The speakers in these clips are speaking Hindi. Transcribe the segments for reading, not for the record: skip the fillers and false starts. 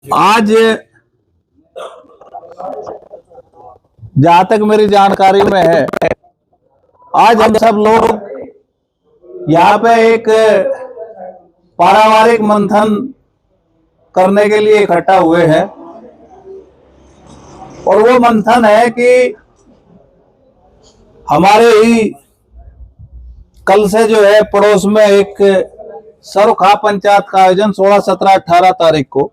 आज जहां तक मेरी जानकारी में है, आज हम सब लोग यहाँ पे एक पारिवारिक मंथन करने के लिए इकट्ठा हुए हैं। और वो मंथन है कि हमारे ही कल से जो है पड़ोस में एक सरुखा पंचायत का आयोजन 16, 17, 18 तारीख को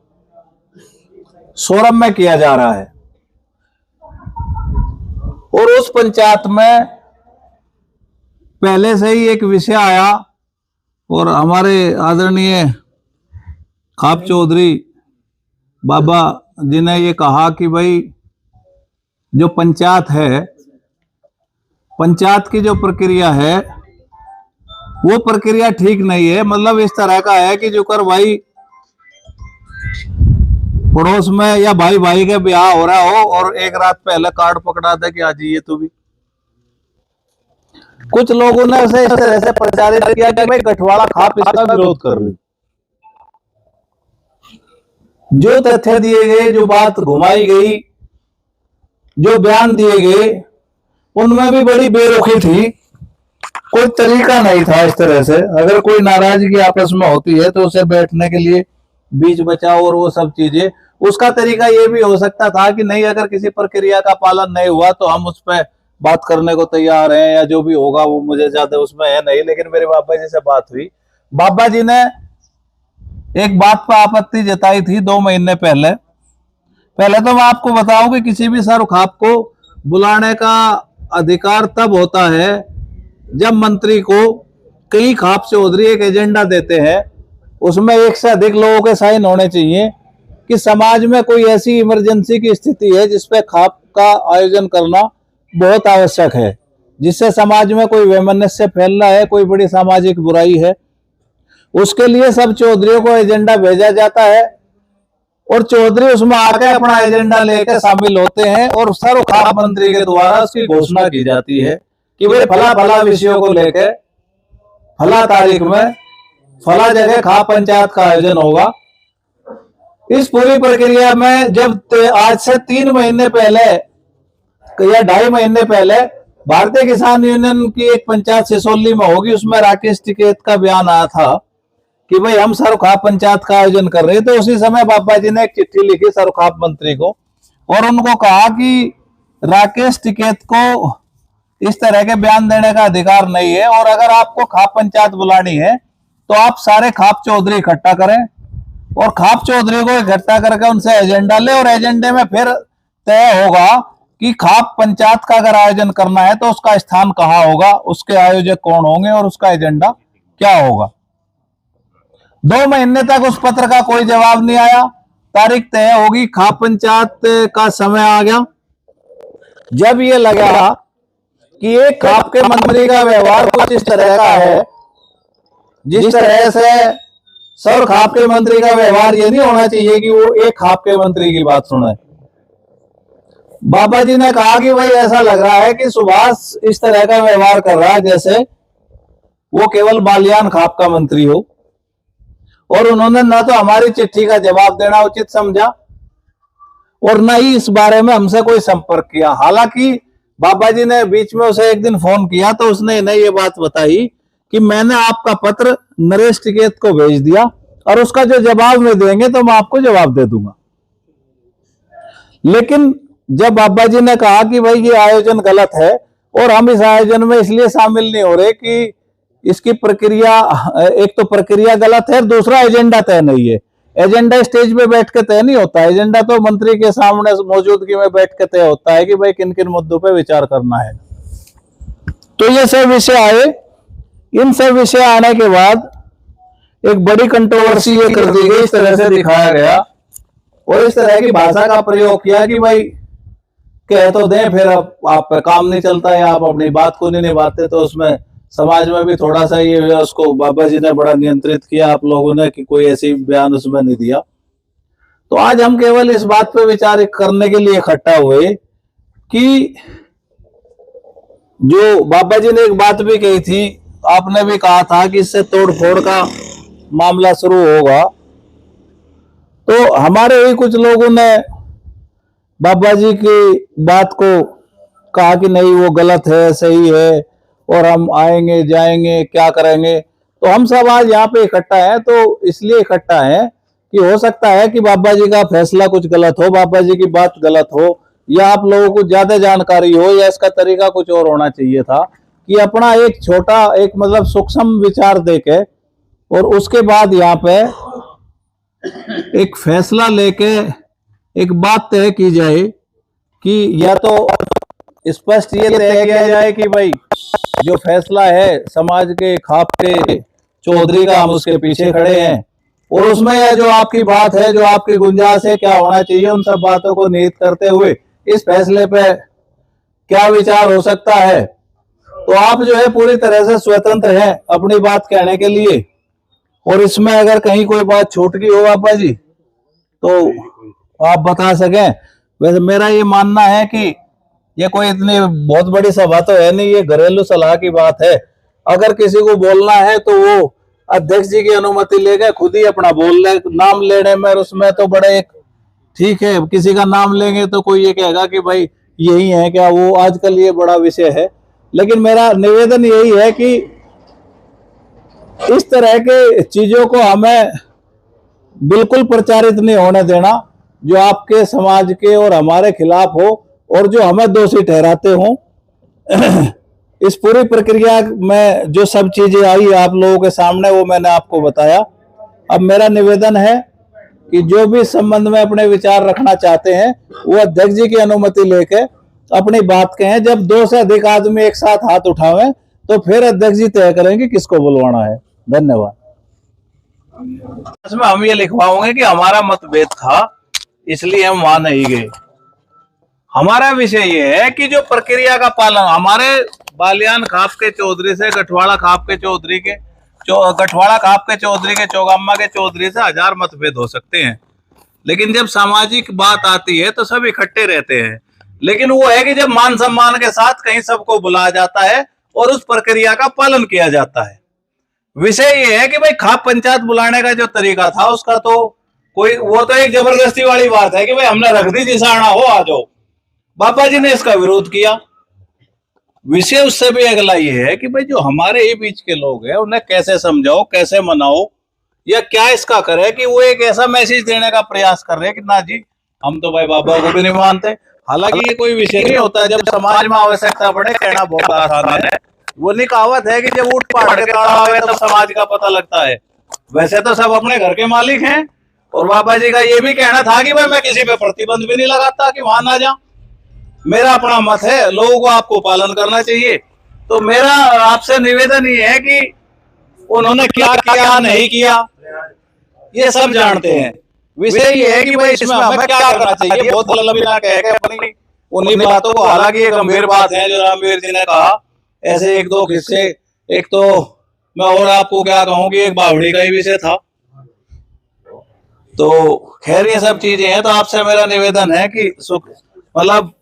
सोरम में किया जा रहा है। और उस पंचायत में पहले से ही एक विषय आया और हमारे आदरणीय खाप चौधरी बाबा जी ने ये कहा कि भाई जो पंचायत है, पंचायत की जो प्रक्रिया है वो प्रक्रिया ठीक नहीं है। मतलब इस तरह का है कि जो कर भाई पड़ोस में या भाई भाई का ब्याह हो रहा हो और एक रात पहले कार्ड पकड़ा दे कि आ जाइए तू भी। कुछ लोगों ने उसे इस तरह से प्रचारित किया कि भाई गठवाड़ा खाप इसका विरोध कर रही। जो तथ्य दिए गए, जो बात घुमाई गई, जो बयान दिए गए, उनमें भी बड़ी बेरुखी थी। कोई तरीका नहीं था इस तरह से। अगर कोई नाराजगी आपस में होती है तो उसे बैठने के लिए बीच बचाव और वो सब चीजें, उसका तरीका ये भी हो सकता था कि नहीं, अगर किसी प्रक्रिया का पालन नहीं हुआ तो हम उस पर बात करने को तैयार हैं या जो भी होगा वो मुझे ज्यादा उसमें है नहीं। लेकिन मेरे बाबा जी से बात हुई, बाबा जी ने एक बात पर आपत्ति जताई थी 2 महीने पहले। पहले तो मैं आपको बताऊं कि किसी भी सरुखाप को बुलाने का अधिकार तब होता है जब मंत्री को कई खाप चौधरी एक एजेंडा देते हैं, उसमें एक से अधिक लोगों के साइन होने चाहिए कि समाज में कोई ऐसी इमरजेंसी की स्थिति है जिसपे खाप का आयोजन करना बहुत आवश्यक है, जिससे समाज में कोई वैमनस्य फैल रहा है, कोई बड़ी सामाजिक बुराई है। उसके लिए सब चौधरियों को एजेंडा भेजा जाता है और चौधरी उसमें आकर अपना एजेंडा लेकर शामिल होते हैं और सरुखाप मंत्री के द्वारा उसकी घोषणा की जाती है कि भाई फला फला विषयों को लेकर फला तारीख में फला जगह खाप पंचायत का आयोजन होगा। इस पूरी प्रक्रिया में जब आज से 3 महीने पहले या 2.5 महीने पहले भारतीय किसान यूनियन की एक पंचायत सिसोली में होगी, उसमें राकेश टिकैत का बयान आया था कि भाई हम सरुखाप पंचायत का आयोजन कर रहे हैं। तो उसी समय बाबा जी ने एक चिट्ठी लिखी सरुखाप मंत्री को और उनको कहा कि राकेश टिकैत को इस तरह के बयान देने का अधिकार नहीं है और अगर आपको खाप पंचायत बुलानी है तो आप सारे खाप चौधरी इकट्ठा करें और खाप चौधरी को इकट्ठा करके उनसे एजेंडा ले और एजेंडे में फिर तय होगा कि खाप पंचायत का अगर आयोजन करना है तो उसका स्थान कहाँ होगा, उसके आयोजक कौन होंगे और उसका एजेंडा क्या होगा। 2 महीने तक उस पत्र का कोई जवाब नहीं आया। तारीख तय होगी, खाप पंचायत का समय आ गया। जब ये लगा कि एक खाप के मंत्री का व्यवहार कुछ इस तरह का है जिस तरह से सरुखाप के मंत्री का व्यवहार ये नहीं होना चाहिए कि वो एक खाप के मंत्री की बात सुने। बाबा जी ने कहा कि भाई ऐसा लग रहा है कि सुभाष इस तरह का व्यवहार कर रहा है जैसे वो केवल बालियान खाप का मंत्री हो। और उन्होंने ना तो हमारी चिट्ठी का जवाब देना उचित समझा और न ही इस बारे में हमसे कोई संपर्क किया। हालांकि बाबा जी ने बीच में उसे एक दिन फोन किया तो उसने इन्हें ये बात बताई कि मैंने आपका पत्र नरेश टिकैत को भेज दिया और उसका जो जवाब में देंगे तो मैं आपको जवाब दे दूंगा। लेकिन जब बाबा जी ने कहा कि भाई ये आयोजन गलत है और हम इस आयोजन में इसलिए शामिल नहीं हो रहे कि इसकी प्रक्रिया, एक तो प्रक्रिया गलत है, दूसरा एजेंडा तय नहीं है। एजेंडा स्टेज पे बैठ के तय नहीं होता, एजेंडा तो मंत्री के सामने मौजूदगी में बैठ के तय होता है कि भाई किन किन मुद्दों पे विचार करना है। तो ये सब विषय आए। इन सब विषय आने के बाद एक बड़ी कंट्रोवर्सी ये कर दी गई, इस तरह से दिखाया गया और इस तरह की भाषा का प्रयोग किया कि भाई कह तो दें फिर आप पे काम नहीं चलता है, आप अपनी बात को नहीं निभाते। तो उसमें समाज में भी थोड़ा सा ये उसको बाबा जी ने बड़ा नियंत्रित किया आप लोगों ने कि कोई ऐसी बयान उसमें नहीं दिया। तो आज हम केवल इस बात पे विचार करने के लिए इकट्ठा हुए कि जो बाबा जी ने एक बात भी कही थी, आपने भी कहा था कि इससे तोड़फोड़ का मामला शुरू होगा। तो हमारे ही कुछ लोगों ने बाबा जी की बात को कहा कि नहीं वो गलत है, सही है, और हम आएंगे जाएंगे क्या करेंगे। तो हम सब आज यहाँ पे इकट्ठा है, तो इसलिए इकट्ठा है कि हो सकता है कि बाबा जी का फैसला कुछ गलत हो, बाबा जी की बात गलत हो, या आप लोगों को ज्यादा जानकारी हो, या इसका तरीका कुछ और होना चाहिए था कि अपना एक छोटा एक मतलब सूक्ष्म विचार देके और उसके बाद यहाँ पे एक फैसला लेके एक बात तय की जाए कि या तो स्पष्ट ये तय किया जाए कि भाई जो फैसला है समाज के खाप के चौधरी का, हम उसके पीछे खड़े हैं, और उसमें यह जो आपकी बात है, जो आपकी गुंजाइश है, क्या होना चाहिए, उन सब बातों को निहित करते हुए इस फैसले पे क्या विचार हो सकता है। तो आप जो है पूरी तरह से स्वतंत्र हैं अपनी बात कहने के लिए, और इसमें अगर कहीं कोई बात छूट गई हो बाबा जी तो आप बता सकें। वैसे मेरा ये मानना है कि ये कोई इतनी बहुत बड़ी सभा तो है नहीं, ये घरेलू सलाह की बात है। अगर किसी को बोलना है तो वो अध्यक्ष जी की अनुमति लेकर खुद ही अपना बोल ले। नाम लेने में उसमें तो बड़े एक ठीक है, किसी का नाम लेंगे तो कोई ये कहेगा कि भाई यही है क्या, वो आजकल ये बड़ा विषय है। लेकिन मेरा निवेदन यही है कि इस तरह के चीजों को हमें बिल्कुल प्रचारित नहीं होने देना जो आपके समाज के और हमारे खिलाफ हो और जो हमें दोषी ठहराते हो। इस पूरी प्रक्रिया में जो सब चीजें आई आप लोगों के सामने वो मैंने आपको बताया। अब मेरा निवेदन है कि जो भी इस संबंध में अपने विचार रखना चाहते हैं वो अध्यक्ष जी की अनुमति लेके अपनी बात कहें। जब 2 से अधिक आदमी एक साथ हाथ उठावें तो फिर अध्यक्ष जी तय करेंगे किसको बुलवाना है। धन्यवाद। इसमें हम ये लिखवाओगे कि हमारा मतभेद था इसलिए हम वहां नहीं गए। हमारा विषय ये है कि जो प्रक्रिया का पालन, हमारे बालियान खाप के चौधरी से गठवाड़ा खाप के चौधरी के गठवाड़ा खाप के चौधरी के चौगामा के चौधरी से 1000 मतभेद हो सकते हैं, लेकिन जब सामाजिक बात आती है तो सब इकट्ठे रहते हैं। लेकिन वो है कि जब मान सम्मान के साथ कहीं सबको बुलाया जाता है और उस प्रक्रिया का पालन किया जाता है। विषय ये है कि भाई खाप पंचायत बुलाने का जो तरीका था उसका तो कोई, वो तो एक जबरदस्ती वाली बात है कि भाई हमने रख दी जिसा आना हो आ जाओ। बाबा जी ने इसका विरोध किया। विषय उससे भी अगला ये है कि भाई जो हमारे ही बीच के लोग हैं उन्हें कैसे समझाओ, कैसे मनाओ, या क्या इसका करे कि वो एक ऐसा मैसेज देने का प्रयास कर रहे हैं कि ना जी हम तो भाई बाबा को भी नहीं मानते। हालांकि ये कोई विषय नहीं होता, जब समाज में आवश्यकता पड़े कहना बहुत आसान है। वो नहीं कहावत है कि जब ऊट पहाड़ के ताड़ा आवे तब समाज का पता लगता है। वैसे तो सब अपने घर के मालिक हैं, और बाबा जी का ये भी कहना था कि भाई मैं किसी पे प्रतिबंध भी नहीं लगाता कि वहां ना जा। मेरा अपना मत है, लोगों को आपको पालन करना चाहिए। तो मेरा आपसे निवेदन ये है कि उन्होंने क्या किया नहीं किया ये सब जानते हैं। विषय ये है कि भाई इसमें हमें क्या करना चाहिए। बहुत लंबी ना कह के अपनी उन्हीं बातों को, हालांकि ये गंभीर बात है जो रामवीर जी ने कहा, ऐसे 1-2 किस्से। एक तो मैं और आपको क्या कहूँ कि एक बावड़ी का ही विषय था। तो खैर ये सब चीजें हैं। तो आपसे मेरा निवेदन है कि मतलब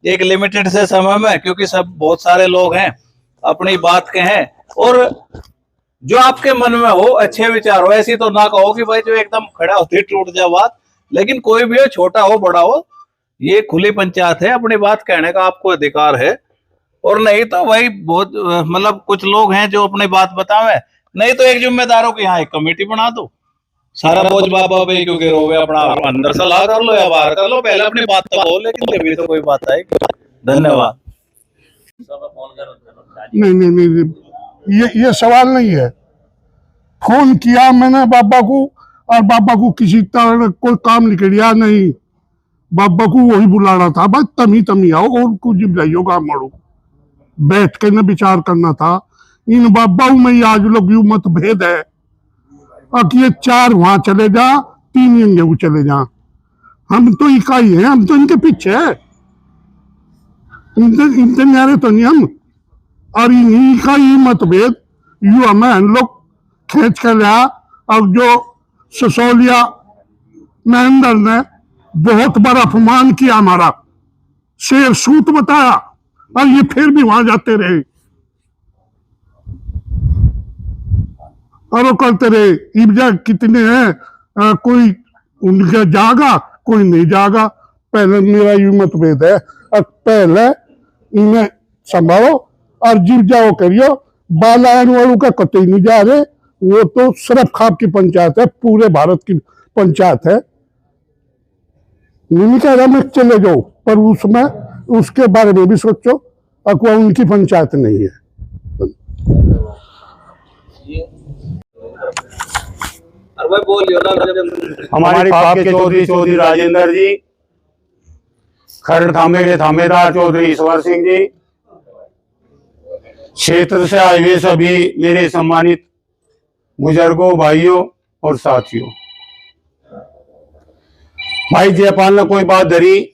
एक लिमिटेड से समय में, क्योंकि सब बहुत सारे लोग हैं, अपनी बात कहें और जो आपके मन में हो अच्छे विचार हो। ऐसी तो ना कहो कि भाई जो एकदम खड़ा होती टूट जाए बात। लेकिन कोई भी हो, छोटा हो बड़ा हो, ये खुली पंचायत है, अपनी बात कहने का आपको अधिकार है। और नहीं तो भाई बहुत मतलब कुछ लोग हैं जो अपनी बात बतावे, नहीं तो एक जिम्मेदारों की यहाँ एक कमेटी बना दो, सारा बोझ बाबा भाई क्यों गिरोगे, अपना अंदर सलाह कर लो या बाहर कर लो, पहले अपनी बात तो बोलो। लेकिन जब भी तो कोई बात आएगी। धन्यवाद। नहीं नहीं नहीं, ये सवाल नहीं है। फोन किया मैंने बाबा को, और बाबा को किसी तरह कोई काम निकलिया नहीं। बाबा को वही बुलाना था, बस तमी आओ और कुछ जिम्मेदारियों का मरो, बैठ के न विचार करना था। इन बाबाओं में आज लोग यू मतभेद है। अब ये 4 वहां चले जा, 3 यंगे चले जा, हम तो इकाई है, हम तो इनके पीछे है, इनके न्यारे तो नहीं हम। और इन्हीं का ही मतभेद यू हमें हम लोग खींच कर लिया। और जो ससोलिया महेंद्र ने बहुत बड़ा अपमान किया, हमारा शेर सूत बताया, और ये फिर भी वहां जाते रहे और वो करते रहे। इब्जा कितने हैं, कोई उनके जागा कोई नहीं जागा। पहले मेरा ये मतभेद है, और पहले इन्हें संभालो और जीव जाओ करियो। बालायन वालों का कतई नहीं जा रहे, वो तो सिर्फ खाप की पंचायत है, पूरे भारत की पंचायत है। नहीं कह रहा मैं चले जाओ, पर उसमें उसके बारे में भी सोचो, अकवा उनकी पंचायत नहीं है। हमारे खाप के चौधरी राजेंद्र जी, खरड़ थामे के थामेदार चौधरी ईश्वर सिंह जी, क्षेत्र से आए हुए सभी मेरे सम्मानित बुजुर्गों, भाइयों और साथियों। भाई जयपाल ने कोई बात धरी,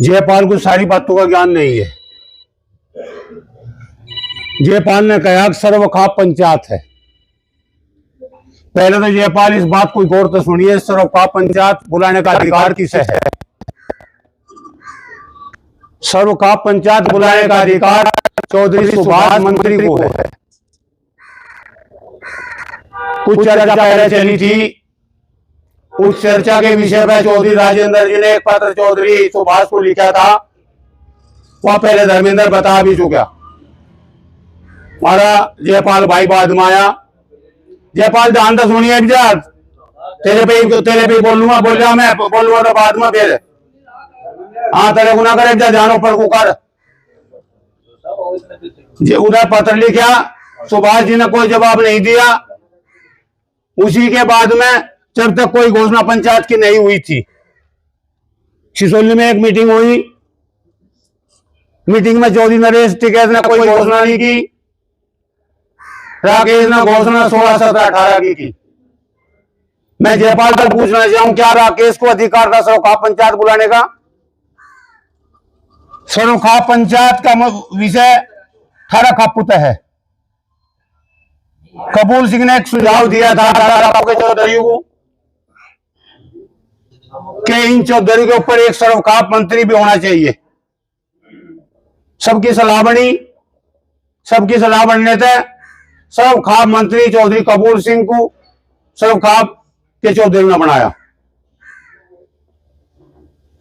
जयपाल को सारी बातों का ज्ञान नहीं है। जयपाल ने कहा कि सर्वखाप पंचायत है। पहले तो जयपाल इस बात को गौर से सुनिए, सर्वखाप पंचायत बुलाने का अधिकार किसे है? सर्वखाप पंचायत बुलाने का अधिकार चौधरी सुभाष मंत्री को है। कुछ चर्चा पहले चली थी, उस चर्चा के विषय में चौधरी राजेंद्र जी ने एक पत्र चौधरी सुभाष को लिखा था, वह पहले धर्मेंद्र बता भी चुका। हमारा जयपाल भाई बाद में आया। जयपाल ध्यान से सुनिए, तेरे पे बोलूंगा, बोलिया मैं बोलूंगा तो बाद में फिर हाँ तेरे गुना करे ध्यानों पर कुकर। उधर पत्र लिखा, सुभाष जी ने कोई जवाब नहीं दिया। उसी के बाद में जब तक कोई घोषणा पंचायत की नहीं हुई थी, सिसोली में एक मीटिंग हुई। मीटिंग में चौधरी नरेश टिकैत ने कोई घोषणा नहीं की, राकेश ने घोषणा 16, 17, 18 की। मैं जयपाल से पूछना चाहूं, क्या राकेश को अधिकार था सर्वखाप पंचायत बुलाने का? सर्वखाप पंचायत का विषय 18 खापुत है। कपूर सिंह ने एक सुझाव दिया था के चौधरी को कि इन चौधरी के ऊपर एक सर्वखाप मंत्री भी होना चाहिए। सबकी सलाह बनने थे। सर्वखाप मंत्री चौधरी कपूर सिंह को सर्वखाप के चौधरी ने बनाया।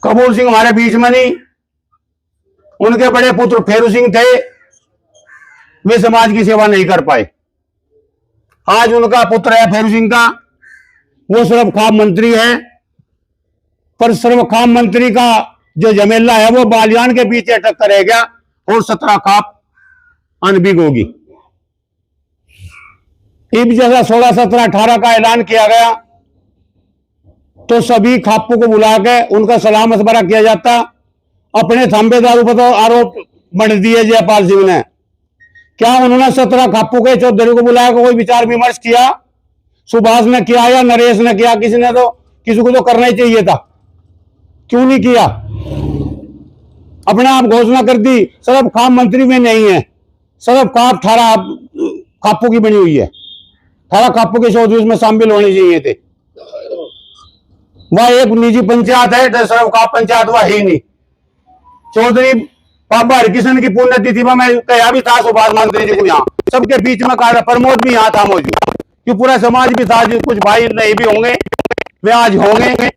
कपूर सिंह हमारे बीच में नहीं, उनके बड़े पुत्र फेरू सिंह थे, वे समाज की सेवा नहीं कर पाए। आज उनका पुत्र है फेरू सिंह का, वो सर्वखाप मंत्री है। पर सर्वखाप मंत्री का जो जमेला है वो बालियान के पीछे अटक करेगा और 17 खाप अनबिग होगी। इब जैसा 16, 17, 18 का ऐलान किया गया तो सभी खापों को बुला के उनका सलाह मशवरा किया जाता। अपने थांबेदारों पर तो आरोप बढ़ दिए जयपाल सिंह ने। क्या उन्होंने 17 खापों के चौधरी को बुलाया, कोई विचार विमर्श किया? सुभाष ने किया या नरेश ने किया? किसी को तो करना ही चाहिए था, क्यों नहीं किया? अपने आप घोषणा कर दी। सर्वखाप मंत्री में नहीं है, सर्वखाप 18 खापों की बनी हुई है। 18 खापों के चौधरी में शामिल होने चाहिए थे। वह एक निजी पंचायत है, तो सर्वखाप पंचायत वह ही नहीं। चौधरी बाबा हरिकिशन की पुण्यतिथि में मैं कहा भी था सुभाष मंत्री जी को, यहाँ सबके बीच में कहा, प्रमोद भी यहाँ था मौजूद, कि पूरा समाज भी था, कुछ भाई नहीं भी होंगे, वे आज होंगे।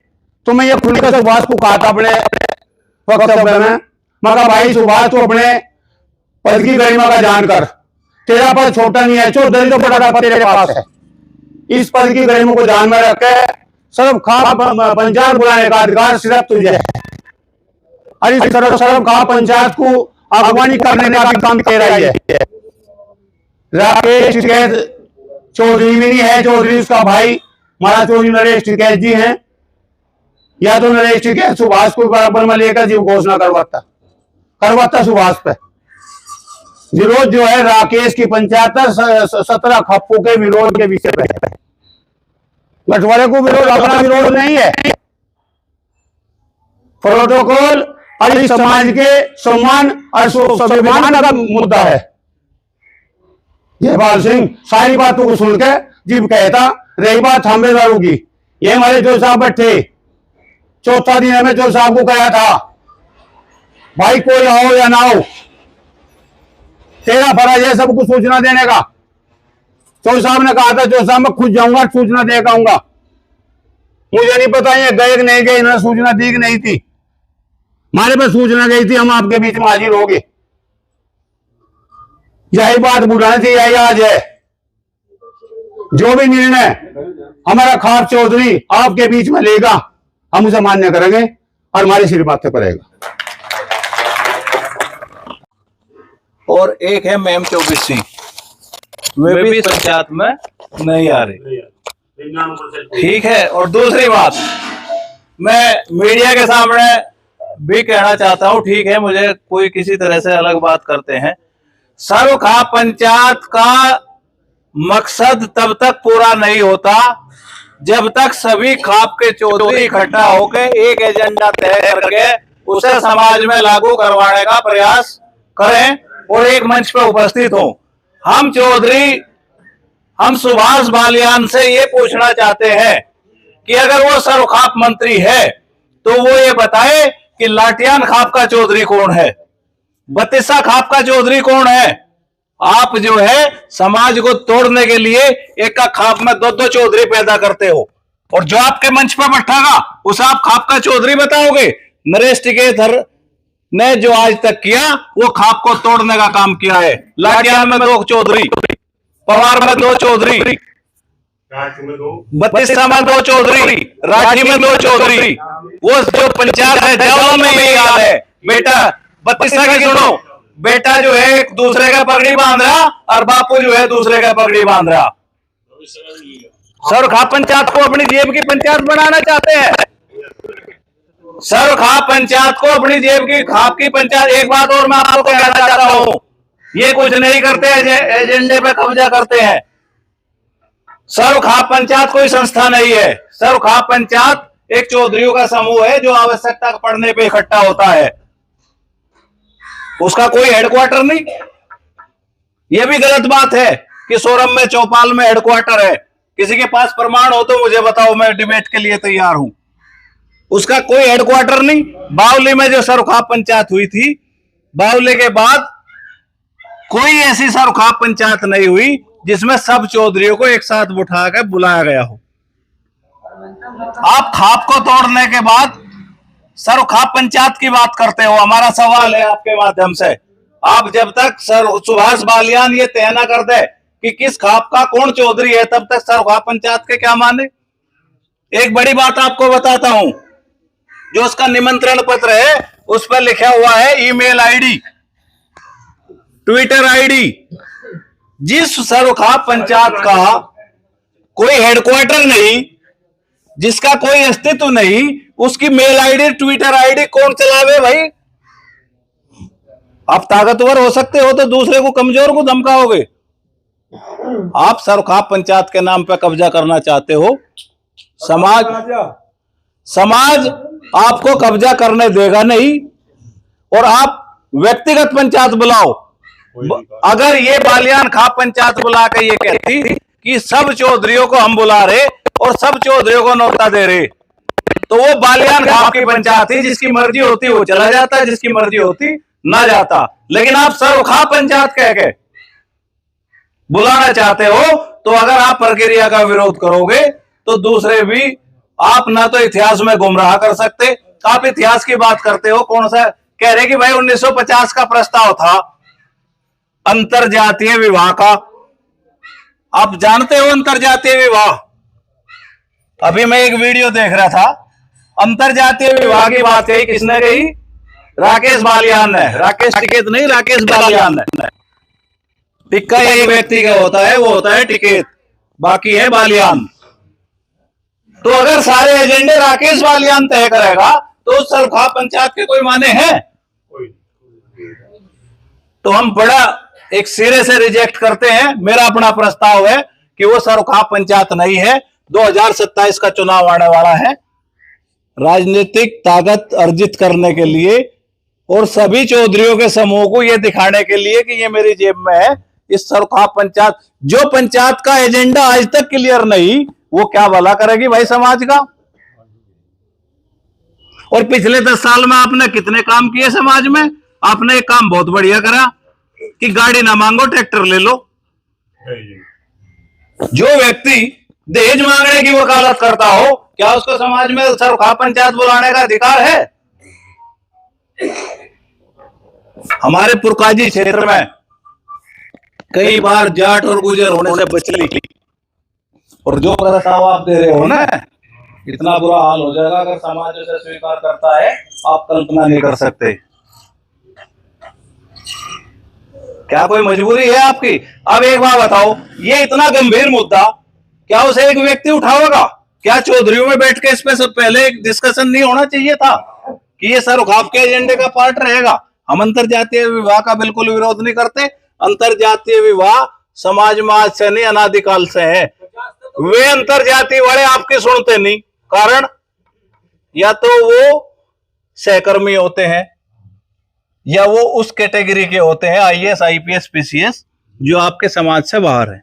तो मैं ये खुलकर सुभाष को कहा था अपने वक्तव्य में, मगर भाई सुभाष तो अपने पद की गरिमा का जानकर, तेरा पद छोटा नहीं है, चौधरी तो बड़ा पद तेरे पास है। इस पद की गरिमा को ध्यान में रख के सर्वखाप पंचायत बुलाने का अधिकार सिर्फ तुझे है। और इस सर्वखाप पंचायत को अगवानी करने का भी काम तेरा ही है। राकेश टिकैत चौधरी भी नहीं है, चौधरी उसका भाई हमारा चौधरी नरेश टिकैत जी हैं। या तो नरेश टिकैत सुभाष को बराबर में लेकर जीव घोषणा करवाता सुभाष पे। विरोध जो है राकेश की पंचायत 17 खापों के विरोध के विषय पे है। बंटवारे को विरोध अपना विरोध नहीं है, प्रोटोकॉल और इस समाज के सम्मान और स्वाभिमान का मुद्दा है। जयपाल सिंह सारी बातों को सुनकर जीव कहता। रही बात थांबेदारों की, ये हमारे जो साहब बैठे, चौथा दिन हमें जो साहब को कहा था, भाई कोई आओ या ना हो, तेरा फर्ज है सबको सूचना देने का। चौ साहब ने कहा था जो साहब मैं खुद जाऊंगा सूचना दे आऊंगा। मुझे नहीं पता ये गए कि नहीं गए, इन्होंने सूचना दी कि नहीं थी। हमारे पास सूचना गई थी, हम आपके बीच में हाजिर हो गए। यही बात बुलानी थी, यही आज है। जो भी निर्णय हमारा खाप चौधरी आपके बीच में लेगा, हम उसे मान्य करेंगे और हमारे सिर माथे पर रहेगा। और एक है मैम 24C, वे भी इस पंचायत में नहीं आ रही। ठीक है। और दूसरी बात, मैं मीडिया के सामने भी कहना चाहता हूं, ठीक है, मुझे कोई किसी तरह से अलग बात करते हैं, सर्वखाप पंचायत का मकसद तब तक पूरा नहीं होता जब तक सभी खाप के चौधरी इकट्ठा होकर एक एजेंडा तय करके उसे समाज में लागू करवाने का प्रयास करें और एक मंच पर उपस्थित हो। हम चौधरी, हम सुभाष बालियान से ये पूछना चाहते हैं कि अगर वो सर्वखाप मंत्री है तो वो ये बताए कि लाटियान खाप का चौधरी कौन है, बत्तीसा खाप का चौधरी कौन है। आप जो है समाज को तोड़ने के लिए एक का खाप में दो दो चौधरी पैदा करते हो, और जो आपके मंच पर बैठागा उसे आप खाप का चौधरी बताओगे। नरेश टिकैत ने जो आज तक किया वो खाप को तोड़ने का काम किया है। लाटियान में 2 चौधरी, पवार में 2 चौधरी, बत्तीसा में 2 चौधरी, राठी में 2 चौधरी। वो जो पंचायत है जवाब में यही हाल है। बेटा बत्तीसा की सुनो, बेटा जो है एक दूसरे का पगड़ी बांध रहा और बापू जो है दूसरे का पगड़ी बांध रहा। सर्वखाप पंचायत को अपनी जेब की पंचायत बनाना चाहते हैं। सर्वखाप पंचायत को अपनी जेब की खाप की पंचायत। एक बात और मैं आपको कहना चाहता हूं, ये कुछ नहीं करते, एजेंडे पे कब्जा करते हैं। सर्वखाप पंचायत कोई संस्था नहीं है। सर्वखाप पंचायत एक चौधरियों का समूह है जो आवश्यकता पड़ने पे इकट्ठा होता है, उसका कोई हेडक्वार्टर नहीं। यह भी गलत बात है कि सोरम में चौपाल में हेडक्वार्टर है। किसी के पास प्रमाण हो तो मुझे बताओ, मैं डिबेट के लिए तैयार हूं। उसका कोई हेडक्वार्टर नहीं। बावली में जो सर्वखाप पंचायत हुई थी, बावली के बाद कोई ऐसी सर्वखाप पंचायत नहीं हुई जिसमें सब चौधरियों को एक साथ उठा कर बुलाया गया हो। आप खाप को तोड़ने के बाद सर्वखाप पंचायत की बात करते हो। हमारा सवाल है आपके माध्यम से, आप जब तक सुभाष बालियान ये तय ना कर दे कि किस खाप का कौन चौधरी है, तब तक सर्वखाप पंचायत के क्या माने। एक बड़ी बात आपको बताता हूं, जो उसका निमंत्रण पत्र है उस पर लिखा हुआ है ईमेल आईडी, ट्विटर आईडी। जिस सर्वखाप पंचायत का कोई हेडक्वार्टर नहीं, जिसका कोई अस्तित्व नहीं, उसकी मेल आईडी ट्विटर आईडी कौन चलावे भाई। आप ताकतवर हो सकते हो तो दूसरे को, कमजोर को धमकाओगे। आप सर्वखाप पंचायत के नाम पर कब्जा करना चाहते हो। समाज आपको कब्जा करने देगा नहीं। और आप व्यक्तिगत पंचायत बुलाओ। अगर ये बालियान खाप पंचायत बुला के ये कहती कि सब चौधरियों को हम बुला रहे और सब चौधरियों को न्योता दे रहे, तो वो बालियान खाप की पंचायत थी। जिसकी मर्जी होती वो चला जाता, जिसकी मर्जी होती ना जाता। लेकिन आप सर्वखाप पंचायत कह के बुलाना चाहते हो, तो अगर आप प्रक्रिया का विरोध करोगे तो दूसरे भी आप ना तो इतिहास में गुमराह कर सकते। आप इतिहास की बात करते हो, कौन सा कह रहे कि भाई 1950 का प्रस्ताव था अंतरजातीय विवाह का। आप जानते हो अंतरजातीय विवाह? अभी मैं एक वीडियो देख रहा था, अंतरजातीय विवाह की बात कही किसने कही? राकेश बालियान ने। राकेश टिकैत नहीं, राकेश बालियान ने। टिक्का एक व्यक्ति का होता है, वो होता है टिकैत, बाकी है बालियान। तो अगर सारे एजेंडे राकेश बालियान तय करेगा तो सर्वखाप पंचायत के कोई माने हैं? तो हम बड़ा एक सिरे से रिजेक्ट करते हैं। मेरा अपना प्रस्ताव है कि वो सर्वखाप पंचायत नहीं है। 2027 का चुनाव आने वाला है। राजनीतिक ताकत अर्जित करने के लिए और सभी चौधरियों के समूह को यह दिखाने के लिए कि ये मेरी जेब में है, इस सर्वखाप पंचायत, जो पंचायत का एजेंडा आज तक क्लियर नहीं, वो क्या भला करेगी भाई समाज का। और पिछले 10 साल में आपने कितने काम किए समाज में? आपने एक काम बहुत बढ़िया करा कि गाड़ी ना मांगो, ट्रैक्टर ले लो। जो व्यक्ति दहेज मांगने की वकालत करता हो क्या उसको समाज में सरोखा पंचायत बुलाने का अधिकार है? हमारे पुरकाजी क्षेत्र में कई बार जाट और गुजर होने से बच ली, और जो प्रस्ताव आप दे रहे हो ना, इतना बुरा हाल हो जाएगा अगर समाज उसे स्वीकार करता है, आप कल्पना नहीं कर सकते। क्या कोई मजबूरी है आपकी? अब एक बात बताओ, ये इतना गंभीर मुद्दा क्या उसे एक व्यक्ति उठाएगा? क्या चौधरियों में बैठ के इस पे सब पहले एक डिस्कशन नहीं होना चाहिए था कि ये सरोखाप के एजेंडे का पार्ट रहेगा? हम अंतरजातीय विवाह का बिल्कुल विरोध नहीं करते। अंतरजातीय विवाह समाज में आज से नहीं, अनादिकाल से है। वे अंतरजातीय वाले आपके सुनते नहीं, कारण या तो वो सहकर्मी होते हैं या वो उस कैटेगरी के होते हैं, आईएएस, आईपीएस, पीसीएस, जो आपके समाज से बाहर है।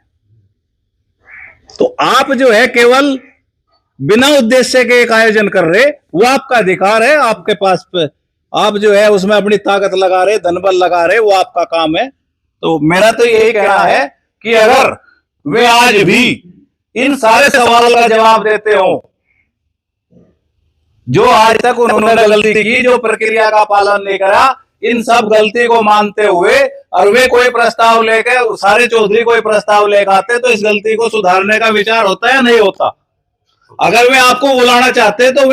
तो आप जो है केवल बिना उद्देश्य के एक आयोजन कर रहे, वो आपका अधिकार है, आपके पास आप जो है उसमें अपनी ताकत लगा रहे, धनबल लगा रहे, वो आपका काम है। तो मेरा तो यही कहना है कि अगर वे आज भी इन सारे सवालों का जवाब देते हो जो आज तक उन्होंने गलती की, जो प्रक्रिया का पालन नहीं करा, इन सब गलती को मानते हुए और वे कोई प्रस्ताव लेकर, सारे चौधरी कोई प्रस्ताव लेकर आते, तो इस गलती को सुधारने का विचार होता है या नहीं होता? अगर वे आपको बुलाना चाहते तो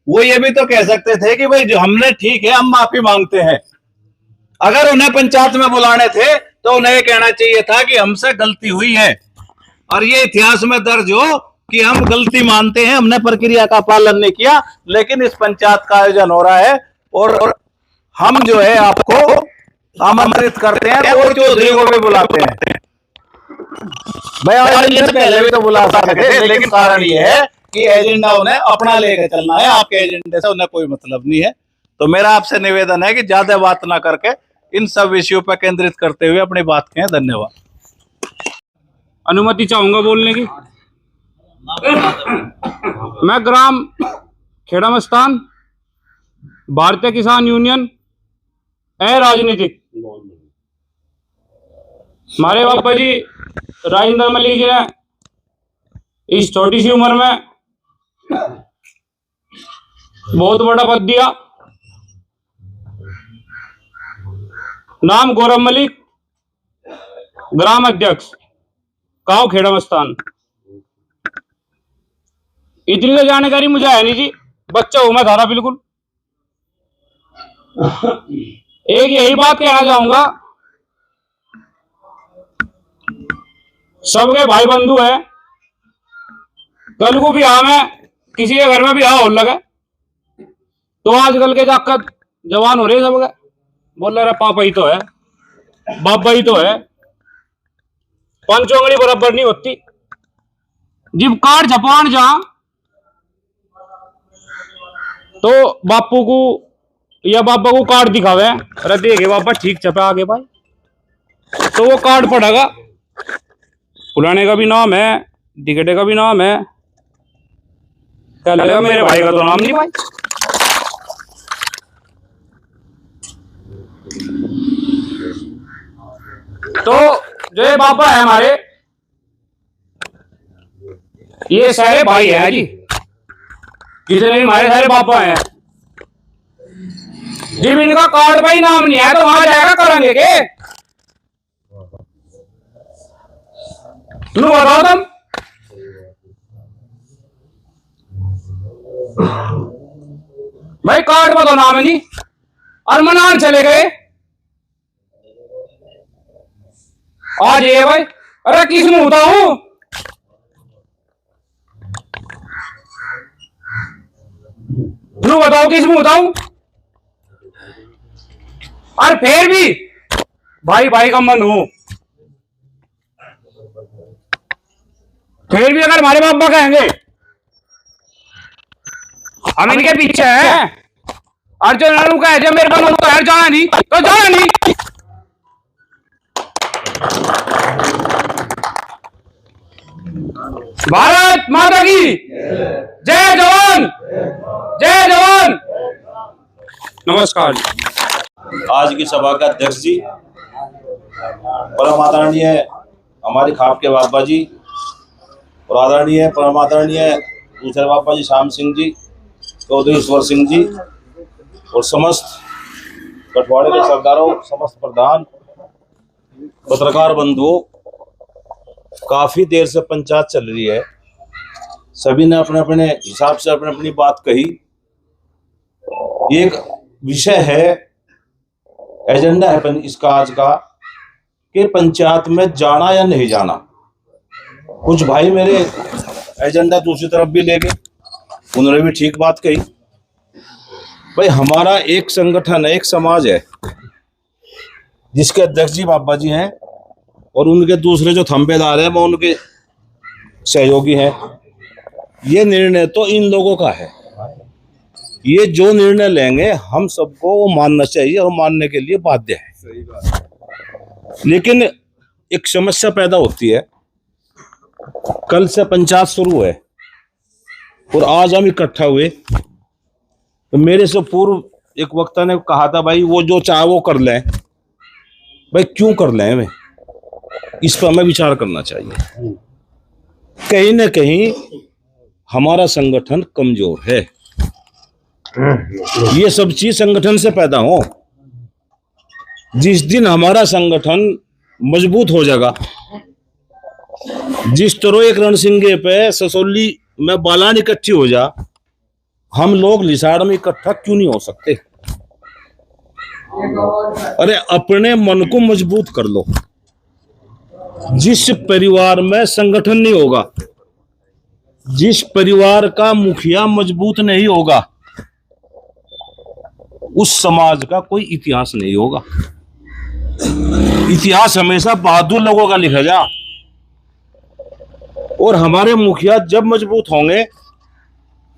वो ये भी तो कह सकते थे कि भाई जो हमने, ठीक है, हम माफी मांगते हैं। अगर उन्हें पंचायत में बुलाने थे तो उन्हें ये कहना चाहिए था कि हमसे गलती हुई है और ये इतिहास में दर्ज हो कि हम गलती मानते हैं, हमने प्रक्रिया का पालन नहीं किया, लेकिन इस पंचायत का आयोजन हो रहा है और हम जो है आपको आमंत्रित करते हैं और चौधरी को भी बुलाते हैं। भाई पहले भी तो बुला सकते थे, लेकिन कारण ये है कि एजेंडा उन्हें अपना लेकर चलना है, आपके एजेंडे से उन्हें कोई मतलब नहीं है। तो मेरा आपसे निवेदन है कि ज्यादा बात ना करके इन सब विषयों पर केंद्रित करते हुए अपनी बात कहें। धन्यवाद। अनुमति चाहूंगा बोलने की। मैं ग्राम खेड़ामस्तान, भारतीय किसान यूनियन राजनीतिक, हमारे बापा जी राजेंद्र मलिक जी ने इस छोटी सी उम्र में बहुत बड़ा पद दिया। नाम गौरव मलिक, ग्राम अध्यक्ष, गांव खेड़ामस्तान। इतनी तो जानकारी मुझे है नहीं जी, बच्चा हूं मैं धारा बिल्कुल। एक यही बात कहना चाहूंगा, सबके भाई बंधु है, कल को ब्याह में किसी के घर में ब्याह हो लगे तो आजकल के जाकर जवान हो रहे सब, बोल रहे पापा ही तो है, बाबा ही तो है, पंचोंगली बराबर नहीं होती। जब कार्ड छपवान जा तो बापू को या बाबा को कार्ड दिखावे, अरे देखे बाबा ठीक छपे आगे भाई, तो वो कार्ड पड़ेगा, पुराने का भी नाम है, टिकटे का भी नाम है, क्या लगेगा मेरे भाई का तो नाम नहीं भाई। तो जो ये बाबा है हमारे, ये सारे भाई है जी, जितने भी हमारे सारे बाबा हैं। जब इनका कार्ड भाई नाम नहीं है तो वहां जाएगा करेंगे के? लो बताओ तुम, भाई कार्ड में तो नाम है नहीं और मनान चले गए आज ये भाई। अरे किस मुंह बताऊं, लो बताओ किस मुंह बताऊं। और फिर भी भाई भाई का मन हो, फिर भी अगर हमारे बाबा कहेंगे हम इनके पीछे हैं, और जो नानू का है जो मेरे बनो तो यार जाना नहीं तो जाना नहीं। भारत माता की जय जवान, जय जवान। नमस्कार। आज की सभा के अध्यक्ष जी, परम आदरणीय हमारे खाप के बाबा जी और आदरणीय परम आदरणीय दूसरे बाबा जी श्याम सिंह जी, चौधरी ईश्वर सिंह जी और समस्त कठवाड़े के सरदारों, समस्त प्रधान, पत्रकार बंधुओं, काफी देर से पंचायत चल रही है। सभी ने अपने अपने हिसाब से अपनी अपनी बात कही। एक विषय है, एजेंडा है इसका आज का कि पंचायत में जाना या नहीं जाना। कुछ भाई मेरे एजेंडा दूसरी तरफ भी ले गए, उन्होंने भी ठीक बात कही। भाई हमारा एक संगठन है, एक समाज है जिसके अध्यक्ष जी बाबा जी हैं और उनके दूसरे जो थंबेदार हैं वो उनके सहयोगी हैं। ये निर्णय तो इन लोगों का है, ये जो निर्णय लेंगे हम सबको वो मानना चाहिए और मानने के लिए बाध्य है। लेकिन एक समस्या पैदा होती है, कल से पंचायत शुरू है और आज हम इकट्ठा हुए, तो मेरे से पूर्व एक वक्ता ने कहा था भाई वो जो चाहे वो कर लें। भाई क्यों कर लें हमें, इस पर हमें विचार करना चाहिए। कहीं ना कहीं हमारा संगठन कमजोर है, ये सब चीज संगठन से पैदा हो। जिस दिन हमारा संगठन मजबूत हो जाएगा, जिस तरह एक रणसिंगे पे ससोली में बालान इकट्ठी हो जा, हम लोग लिसाड़ में इकट्ठा क्यों नहीं हो सकते? अरे अपने मन को मजबूत कर लो। जिस परिवार में संगठन नहीं होगा, जिस परिवार का मुखिया मजबूत नहीं होगा, उस समाज का कोई इतिहास नहीं होगा। इतिहास हमेशा बहादुर लोगों का लिखा जा। और हमारे मुखिया जब मजबूत होंगे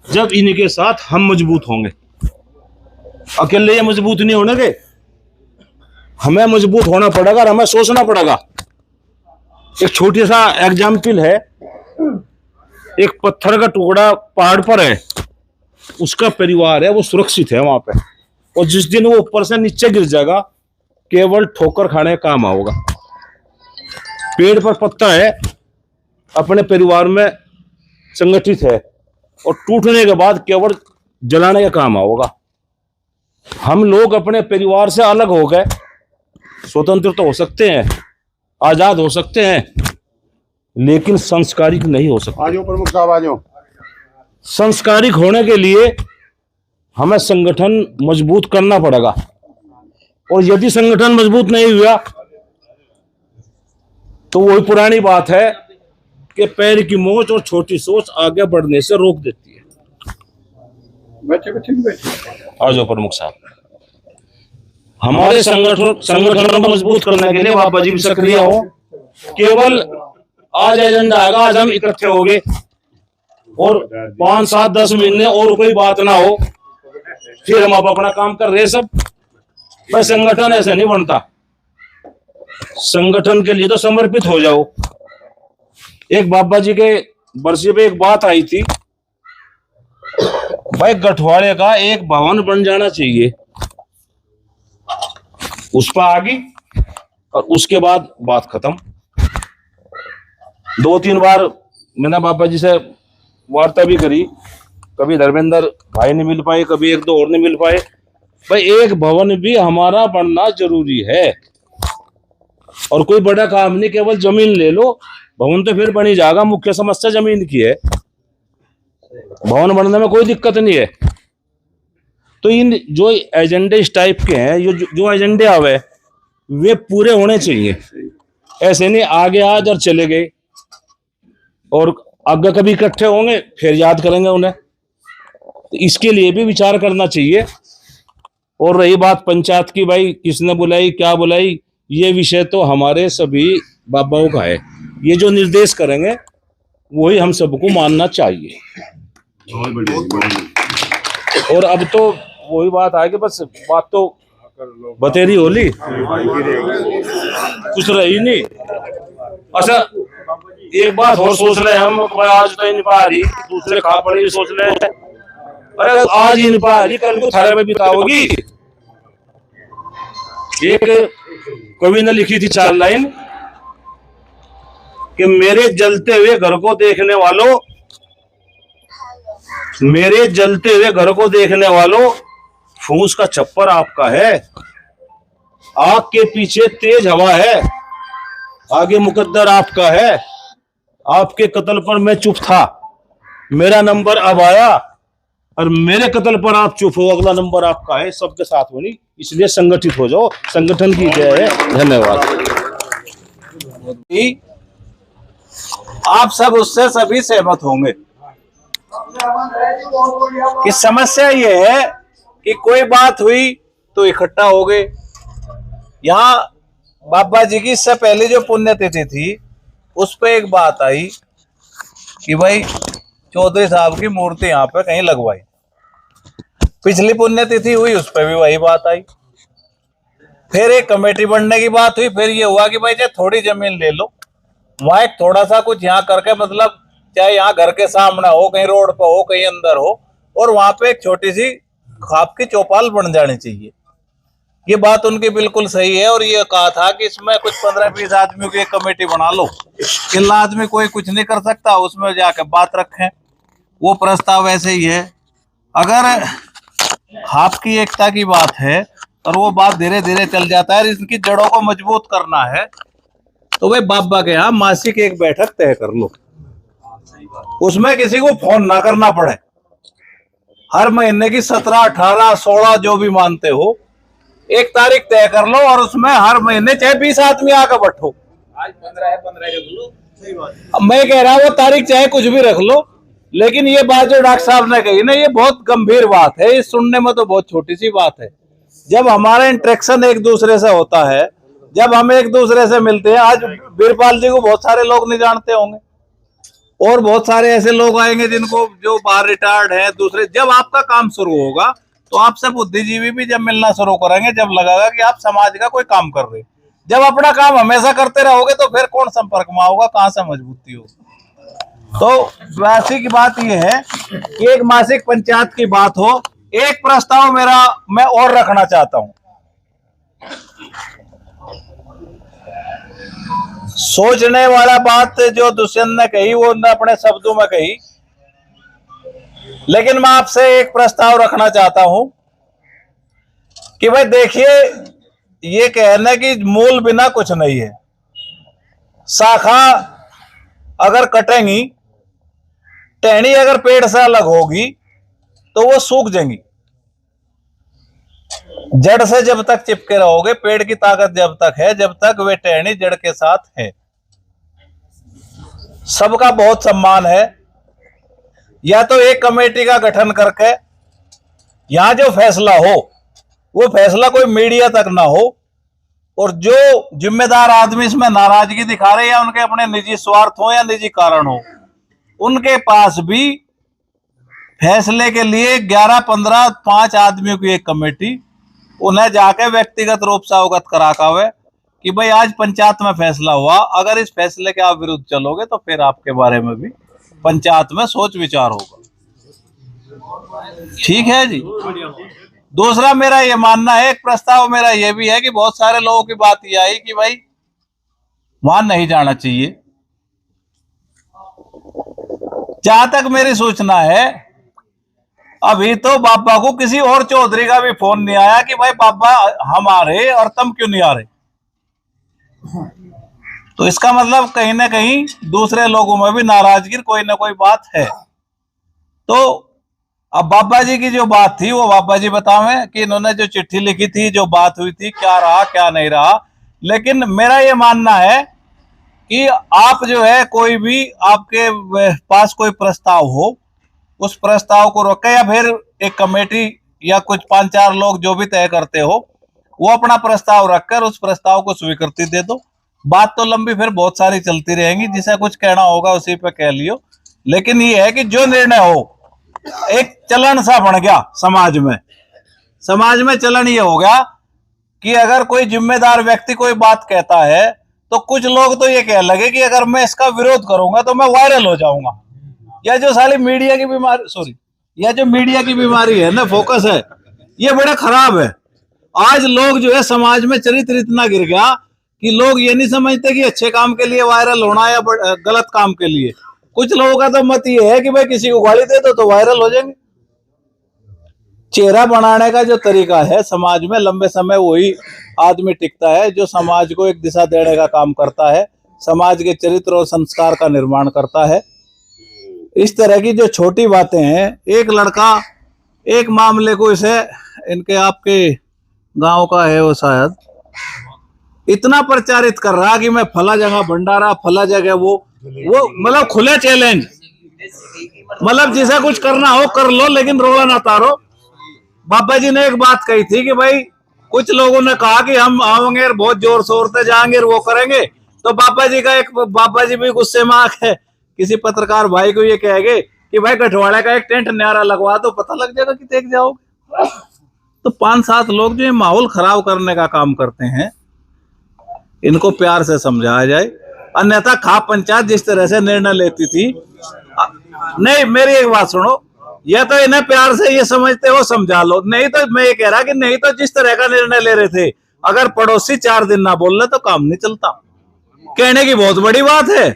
जब इनके साथ हम मजबूत होंगे। अकेले ये मजबूत नहीं होने के, हमें मजबूत होना पड़ेगा और हमें सोचना पड़ेगा। एक छोटी सा एग्जाम्पल है, एक पत्थर का टुकड़ा पहाड़ पर है, उसका परिवार है वो सुरक्षित है वहां पे, और जिस दिन वो ऊपर से नीचे गिर जाएगा केवल ठोकर खाने का काम होगा। पेड़ पर पत्ता है, अपने परिवार में संगठित है और टूटने के बाद केवल जलाने का काम होगा। हम लोग अपने परिवार से अलग हो गए, स्वतंत्र तो हो सकते हैं, आजाद हो सकते हैं, लेकिन संस्कारिक नहीं हो सकते। आज प्रमुख साहब आज संस्कारिक होने के लिए हमें संगठन मजबूत करना पड़ेगा, और यदि संगठन मजबूत नहीं हुआ तो वही पुरानी बात है कि पैर की मोच और छोटी सोच आगे बढ़ने से रोक देती है। आ जाओ प्रमुख साहब। हमारे संगठन को मजबूत करने के लिए बाबा जी भी सक्रिय हो। केवल आज एजेंडा आएगा, आज हम इकट्ठे हो गए और 5, 7, 10 महीने और कोई बात ना हो, फिर हम अब अपना काम कर रहे सब। भाई संगठन ऐसे नहीं बनता। संगठन के लिए तो समर्पित हो जाओ। एक बाबा जी के बरसी पे एक बात आई थी, भाई गठवाड़े का एक भवन बन जाना चाहिए, उस पर आगे और उसके बाद बात खत्म। 2-3 बार मैंने बाबा जी से वार्ता भी करी, कभी धर्मेंद्र भाई नहीं मिल पाए, कभी 1-2 और नहीं मिल पाए। भाई एक भवन भी हमारा बनना जरूरी है, और कोई बड़ा काम नहीं, केवल जमीन ले लो, भवन तो फिर बनी जाएगा। मुख्य समस्या जमीन की है, भवन बनने में कोई दिक्कत नहीं है। तो इन जो एजेंडे इस टाइप के हैं, जो एजेंडे आवे वे पूरे होने चाहिए। ऐसे नहीं आगे आज और चले गए और आगे कभी इकट्ठे होंगे फिर याद करेंगे उन्हें। तो इसके लिए भी विचार करना चाहिए। और रही बात पंचायत की, भाई किसने बुलाई क्या बुलाई, ये विषय तो हमारे सभी बाबाओं का है। ये जो निर्देश करेंगे वही हम सबको मानना चाहिए। और अब तो वही बात है कि बस बात तो बतेरी होली, कुछ रही नहीं। अच्छा एक बात और सोच रहे हम, आज तो इन पा रही, दूसरे खा पड़ी सोच रहे हैं, अरे आज इन पा रही कल को थारे में बिताओगी। एक कवि ने लिखी थी 4 लाइन कि मेरे जलते हुए घर को देखने वालों, मेरे जलते हुए घर को देखने वालों, फूस का छप्पर आपका है, आग के पीछे तेज हवा है, आगे मुकद्दर आपका है। आपके कत्ल पर मैं चुप था, मेरा नंबर अब आया, और मेरे कत्ल पर आप चुप हो, अगला नंबर आपका है। सबके साथ होनी, इसलिए संगठित हो जाओ। संगठन की जय है। धन्यवाद। आप सब उससे सभी सहमत होंगे कि समस्या ये है कि कोई बात हुई तो इकट्ठा हो गए। यहाँ बाबा जी की इससे पहले जो पुण्यतिथि थी उस पे एक बात आई कि भाई चौधरी साहब की मूर्ति यहाँ पे कहीं लगवाई। पिछली पुण्यतिथि हुई उस पे भी वही बात आई। फिर एक कमेटी बनने की बात हुई। फिर ये हुआ कि भाई चाहे थोड़ी जमीन ले लो, वहां एक थोड़ा सा कुछ यहाँ करके, मतलब चाहे यहाँ घर के सामने हो, कहीं रोड पे हो, कहीं अंदर हो, और वहां पे एक छोटी सी खाप की चौपाल बन जानी चाहिए। ये बात उनकी बिल्कुल सही है। और ये कहा था कि इसमें कुछ 15-20 आदमियों की एक कमेटी बना लो, इला आदमी कोई कुछ नहीं कर सकता, उसमें जाके बात रखें। वो प्रस्ताव ऐसे ही है। अगर खाप की एकता की बात है और वो बात धीरे धीरे चल जाता है, इनकी जड़ों को मजबूत करना है, तो भाई बाबा के यहाँ मासिक एक बैठक तय कर लो, उसमें किसी को फोन ना करना पड़े। हर महीने की 17, 18, 16 जो भी मानते हो, एक तारीख तय कर लो और उसमें हर महीने चाहे 20 आदमी आकर बैठो। आज 15 है, 15 रख लो। सही बात। मैं कह रहा हूँ वो तारीख चाहे कुछ भी रख लो, लेकिन ये बात जो डॉक्टर साहब ने कही ना, ये बहुत गंभीर बात है। ये सुनने में तो बहुत छोटी सी बात है। जब हमारा इंटरेक्शन एक दूसरे से होता है, जब हम एक दूसरे से मिलते हैं, आज बीरपाल जी को बहुत सारे लोग नहीं जानते होंगे, और बहुत सारे ऐसे लोग आएंगे जिनको जो बाहर रिटायर्ड है दूसरे। जब आपका काम शुरू होगा तो आपसे बुद्धिजीवी भी जब मिलना शुरू करेंगे, जब लगेगा कि आप समाज का कोई काम कर रहे। जब अपना काम हमेशा करते रहोगे तो फिर कौन संपर्क में आओगा, कहां से मजबूती होगी। तो वैसी की बात यह है कि एक मासिक पंचायत की बात हो। एक प्रस्ताव मेरा मैं और रखना चाहता हूं। सोचने वाला बात जो दुष्यंत ने कही वो उन्होंने अपने शब्दों में कही, लेकिन मैं आपसे एक प्रस्ताव रखना चाहता हूं कि भाई देखिए, ये कहने की मूल बिना कुछ नहीं है। शाखा अगर कटेंगी, टहनी अगर पेड़ से अलग होगी तो वो सूख जाएंगी। जड़ से जब तक चिपके रहोगे, पेड़ की ताकत जब तक है, जब तक वे टहनी जड़ के साथ है। सबका बहुत सम्मान है। या तो एक कमेटी का गठन करके यहां जो फैसला हो वो फैसला कोई मीडिया तक ना हो, और जो जिम्मेदार आदमी इसमें नाराजगी दिखा रहे या उनके अपने निजी स्वार्थ हो या निजी कारण हो, उनके पास भी फैसले के लिए 11, 15, 5 आदमियों की एक कमेटी, उन्हें जाके व्यक्तिगत रूप से अवगत करा हुए कि भाई आज पंचायत में फैसला हुआ, अगर इस फैसले के आप विरुद्ध चलोगे तो फिर आपके बारे में भी पंचायत में सोच विचार होगा। ठीक है जी। दूसरा मेरा ये मानना है, एक प्रस्ताव मेरा ये भी है कि बहुत सारे लोगों की बात ये आई कि भाई वहां नहीं जाना चाहिए। जहां तक मेरी सूचना है, अभी तो बाबा को किसी और चौधरी का भी फोन नहीं आया कि भाई बाबा हम आ रहे और तुम क्यों नहीं आ रहे। तो इसका मतलब कहीं ना कहीं दूसरे लोगों में भी नाराजगी कोई ना कोई बात है। तो अब बाबा जी की जो बात थी वो बाबा जी बतावें कि इन्होंने जो चिट्ठी लिखी थी, जो बात हुई थी, क्या रहा क्या नहीं रहा। लेकिन मेरा ये मानना है कि आप जो है, कोई भी आपके पास कोई प्रस्ताव हो, उस प्रस्ताव को रोके या फिर एक कमेटी या कुछ 5-4 लोग जो भी तय करते हो, वो अपना प्रस्ताव रखकर उस प्रस्ताव को स्वीकृति दे दो। बात तो लंबी फिर बहुत सारी चलती रहेंगी, जिसे कुछ कहना होगा उसी पे कह लियो। लेकिन ये है कि जो निर्णय हो, एक चलन सा बन गया समाज में। समाज में चलन ये हो गया कि अगर कोई जिम्मेदार व्यक्ति कोई बात कहता है तो कुछ लोग तो ये कह लगे कि अगर मैं इसका विरोध करूंगा तो मैं वायरल हो जाऊंगा। या जो साली मीडिया की बीमारी, या जो मीडिया की बीमारी है ना, फोकस है, ये बड़ा खराब है। आज लोग जो है समाज में चरित्र इतना गिर गया कि लोग ये नहीं समझते कि अच्छे काम के लिए वायरल होना या गलत काम के लिए। कुछ लोगों का तो मत ये है कि भाई किसी को गाली दे दो तो वायरल हो जाएंगे। चेहरा बनाने का जो तरीका है समाज में, लंबे समय वही आदमी टिकता है जो समाज को एक दिशा देने का काम करता है, समाज के चरित्र और संस्कार का निर्माण करता है। इस तरह की जो छोटी बातें हैं, एक लड़का एक मामले को इसे इनके आपके गांव का है वो शायद इतना प्रचारित कर रहा कि मैं फला जगह भंडारा, फला जगह वो मतलब खुले चैलेंज, मतलब जिसे कुछ करना हो कर लो लेकिन रोला ना तारो। बाबा जी ने एक बात कही थी कि भाई कुछ लोगों ने कहा कि हम आएंगे बहुत जोर शोर से जाएंगे वो करेंगे, तो बाबा जी भी गुस्से में आके किसी पत्रकार भाई को ये कहेंगे कि भाई गठवाड़ा का एक टेंट न्यारा लगवा तो पता लग जाएगा कि देख जाओगे। तो 5-7 लोग जो ये माहौल खराब करने का काम करते हैं, इनको प्यार से समझाया जाए। अन्यथा खाप पंचायत जिस तरह से निर्णय लेती थी, नहीं मेरी एक बात सुनो, या तो इन्हें प्यार से ये समझते हो समझा लो, नहीं तो मैं ये कह रहा कि नहीं तो जिस तरह का निर्णय ले रहे थे, अगर पड़ोसी 4 दिन ना बोल रहे तो काम नहीं चलता। कहने की बहुत बड़ी बात है,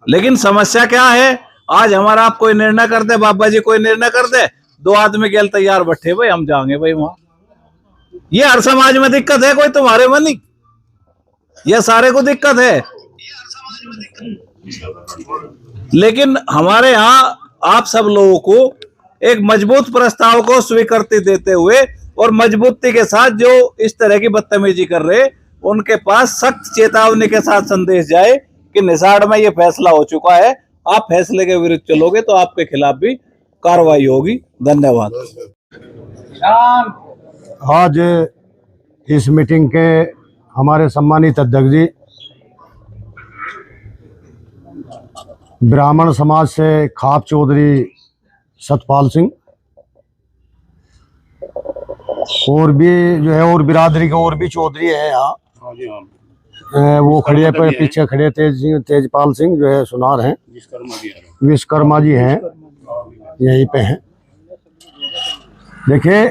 लेकिन समस्या क्या है, आज हमारा आप कोई निर्णय कर दे, बाबा जी कोई निर्णय कर दे, 2 आदमी गेल तैयार बैठे भाई हम जाएंगे भाई वहां। ये हर समाज में दिक्कत है, कोई तुम्हारे में नहीं, ये सारे को दिक्कत है। लेकिन हमारे यहाँ आप सब लोगों को एक मजबूत प्रस्ताव को स्वीकृति देते हुए और मजबूती के साथ जो इस तरह की बदतमीजी कर रहे, उनके पास सख्त चेतावनी के साथ संदेश जाए कि निषाड़ में ये फैसला हो चुका है, आप फैसले के विरुद्ध चलोगे तो आपके खिलाफ भी कार्रवाई होगी। धन्यवाद। आज इस मीटिंग के हमारे सम्मानित अध्यक्ष जी ब्राह्मण समाज से खाप चौधरी सतपाल सिंह और भी जो है और बिरादरी के और भी चौधरी है यहाँ, वो खड़े पे पीछे खड़े तेजपाल सिंह जो है सुनार हैं, विश्वकर्मा जी हैं यहीं पे हैं। देखिए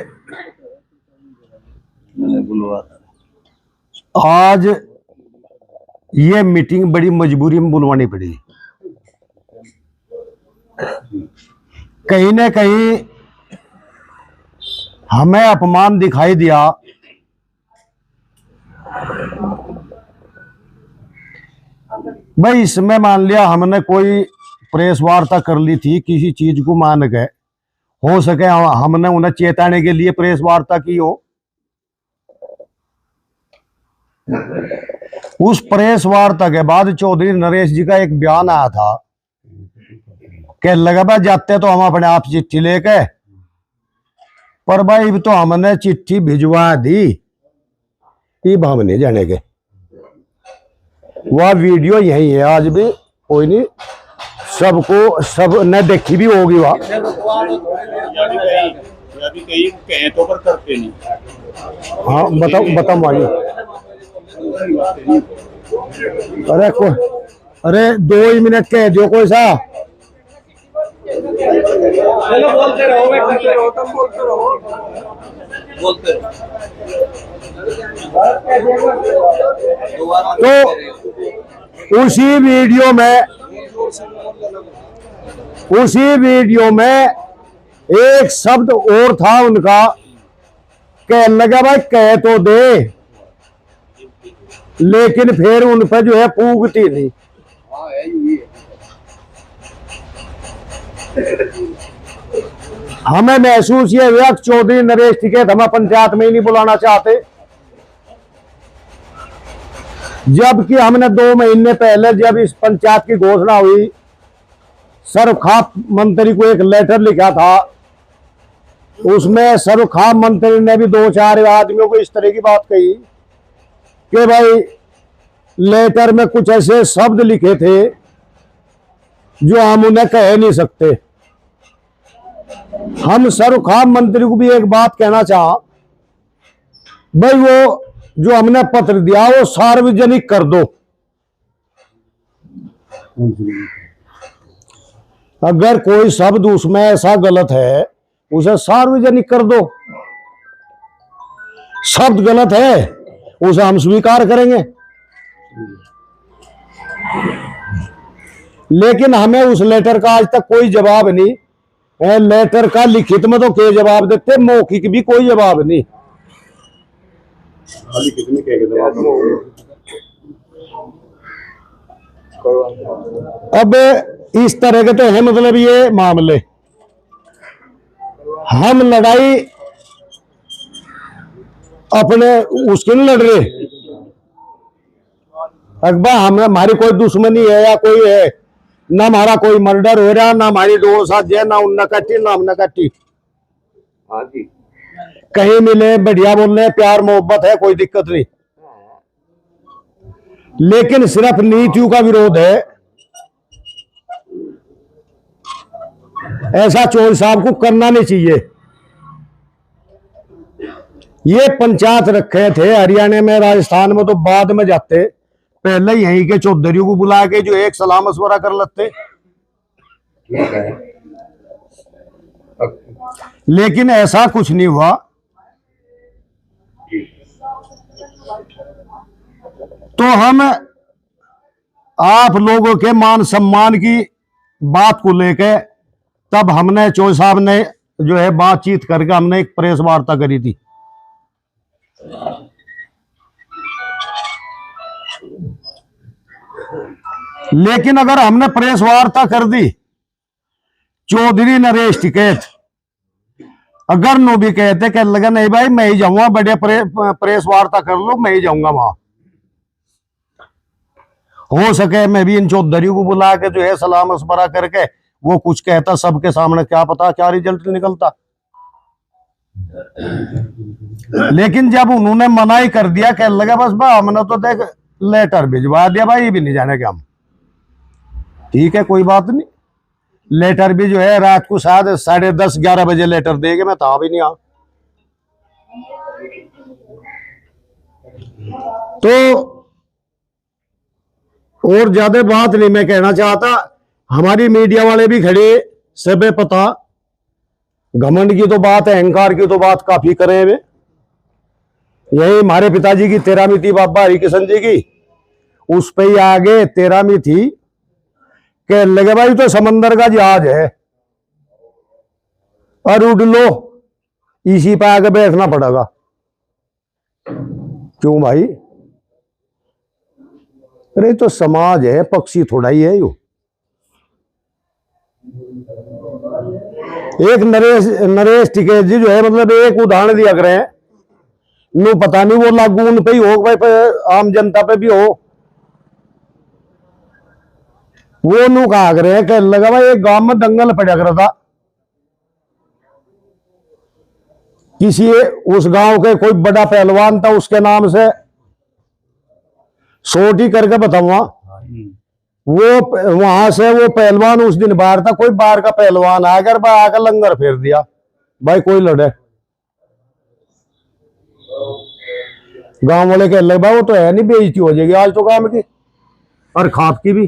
आज ये मीटिंग बड़ी मजबूरी में बुलवानी पड़ी, कहीं ना कहीं हमें अपमान दिखाई दिया। भाई इसमें मान लिया हमने कोई प्रेस वार्ता कर ली थी किसी चीज को मान गए, हो सके हमने उन्हें चेताने के लिए प्रेस वार्ता की हो, उस प्रेस वार्ता के बाद चौधरी नरेश जी का एक बयान आया था कि लगा भाई जाते तो हम अपने आप चिट्ठी लेके, पर भाई तो हमने चिट्ठी भिजवा दी, अब हम नहीं जाने के। वह वीडियो यही है, आज भी कोई नहीं, सबको सब ने देखी भी होगी वह। हाँ बताओ भाई। अरे 2 ही मिनट कह दो कोई सा। बोलते रहो तुम बोलते रहो। तो उसी वीडियो में एक शब्द और था उनका, कह लगा भाई कह तो दे, लेकिन फिर उन पर जो है पूगती नहीं। हमें महसूस ये हुआ चौधरी नरेश टिकैत हमें पंचायत में ही नहीं बुलाना चाहते, जबकि हमने 2 महीने पहले जब इस पंचायत की घोषणा हुई, सर्वखाप मंत्री को एक लेटर लिखा था, उसमें सर्वखाप मंत्री ने भी 2-4 आदमियों को इस तरह की बात कही कि भाई लेटर में कुछ ऐसे शब्द लिखे थे जो हम उन्हें कह नहीं सकते। हम सर्वखाप मंत्री को भी एक बात कहना चाहा, भाई वो जो हमने पत्र दिया वो सार्वजनिक कर दो। अगर कोई शब्द उसमें ऐसा गलत है उसे सार्वजनिक कर दो। शब्द गलत है उसे हम स्वीकार करेंगे। लेकिन हमें उस लेटर का आज तक कोई जवाब नहीं है। लेटर का लिखित में तो के जवाब देते, मौखिक भी कोई जवाब नहीं। अब इस तरह के तो है मतलब ये मामले। हम लड़ाई अपने उसके नहीं लड़ रहे। अकबर हम हमारी कोई दुश्मनी है या कोई है ना, हमारा कोई मर्डर हो रहा, ना हमारी डोर साथ है, ना उन्ना कट्टी ना हमने कट्टी। हाँ जी, कहीं मिले बढ़िया बोल रहे, प्यार मोहब्बत है, कोई दिक्कत नहीं। लेकिन सिर्फ नीतियों का विरोध है। ऐसा चौधरी साहब को करना नहीं चाहिए। ये पंचायत रखे थे हरियाणा में, राजस्थान में तो बाद में जाते, पहले यहीं के चौधरियों को बुला के जो एक सलाह मशवरा कर लेते। लेकिन ऐसा कुछ नहीं हुआ। तो हम आप लोगों के मान सम्मान की बात को लेकर तब हमने चौधरी साहब ने जो है बातचीत करके हमने एक प्रेस वार्ता करी थी। लेकिन अगर हमने प्रेस वार्ता कर दी, चौधरी नरेश टिकैत अगर नो भी कहते कह लगा नहीं भाई मैं ही जाऊंगा, बढ़िया प्रेस वार्ता कर लो, मैं ही जाऊंगा वहां। हो सके मैं भी इन चौधरियों को बुला के जो है सलाह मशवरा करके वो कुछ कहता सबके सामने, क्या पता क्या रिजल्ट निकलता। लेकिन जब उन्होंने मना ही कर दिया, कह लगा बस भाई हमने तो देख लेटर भिजवा दिया भाई, ये भी नहीं जाने के हम। ठीक है कोई बात नहीं। लेटर भी जो है रात को शायद 10:30-11 बजे लेटर देंगे, मैं था भी नहीं आ। तो और ज्यादा बात नहीं मैं कहना चाहता। हमारी मीडिया वाले भी खड़े, सबे पता। घमंड की तो बात है, अहंकार की तो बात काफी करे वे। यही हमारे पिताजी की 13वीं थी बाबा हरिकिशन जी की, उस पे ही आगे 13वीं थी। कह लगे भाई तो समंदर का जहाज है और उड़ लो, इसी पे आगे बैठना पड़ेगा। क्यों भाई? अरे तो समाज है, पक्षी थोड़ा ही है। यू एक नरेश टिकैत जी जो है मतलब एक उदाहरण दिया करे हैं, नो पता नहीं वो लागू उन पे ही हो भाई, आम जनता पे भी हो। वो नू कहा करे हैं, कह लगा भाई एक गांव में दंगल पड़ा करा था, किसी उस गांव के कोई बड़ा पहलवान था, उसके नाम से सोटी करके बताऊंगा। वो वहां से वो पहलवान उस दिन बाहर था, कोई बाहर का पहलवान आकर आकर लंगर फेर दिया, भाई कोई लड़े। गांव वाले कह लगे भाई वो तो है नहीं, बेइज्जती हो जाएगी आज तो काम की और खाप की भी।